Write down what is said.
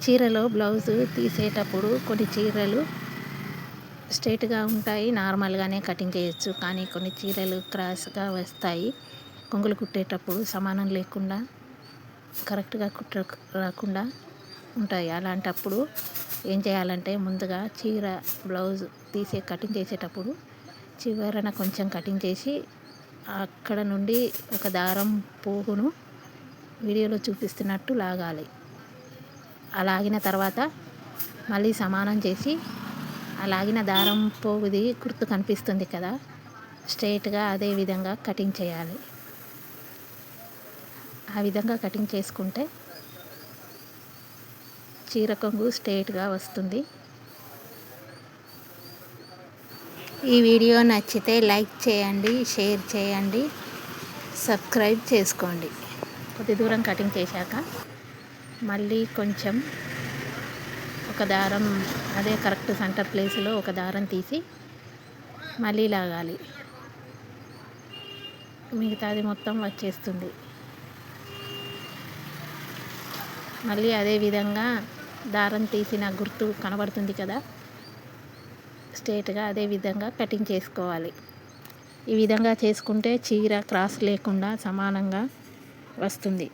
చీరలో బ్లౌజు తీసేటప్పుడు కొన్ని చీరలు స్ట్రైట్గా ఉంటాయి, నార్మల్గానే కటింగ్ చేయొచ్చు. కానీ కొన్ని చీరలు క్రాస్గా వస్తాయి. కొంగులు కుట్టేటప్పుడు సమానం లేకుండా కరెక్ట్గా రాకుండా ఉంటాయి. అలాంటప్పుడు ఏం చేయాలంటే ముందుగా చీర బ్లౌజ్ కటింగ్ చేసేటప్పుడు చివరన కొంచెం కటింగ్ చేసి అక్కడ నుండి ఒక దారం పోగును వీడియోలో చూపిస్తున్నట్టు లాగాలి. లాగిన తర్వాత మళ్ళీ సమానం చేసి లాగిన దారం పోగుది గుర్తు కనిపిస్తుంది కదా, స్ట్రైట్గా అదే విధంగా కటింగ్ చేయాలి. ఆ విధంగా కటింగ్ చేసుకుంటే చీర కొంగు స్ట్రైట్గా వస్తుంది. ఈ వీడియో నచ్చితే లైక్ చేయండి, షేర్ చేయండి, సబ్స్క్రైబ్ చేసుకోండి. కొద్ది దూరం కటింగ్ చేశాక మళ్ళీ కొంచెం ఒక దారం అదే కరెక్ట్ సెంటర్ ప్లేస్లో ఒక దారం తీసి మళ్ళీ లాగాలి. మిగతాది మొత్తం వచ్చేస్తుంది. మళ్ళీ అదే విధంగా దారం తీసిన గుర్తు కనబడుతుంది కదా, స్ట్రైట్గా అదే విధంగా కటింగ్ చేసుకోవాలి. ఈ విధంగా చేసుకుంటే చీర క్రాస్ లేకుండా సమానంగా వస్తుంది.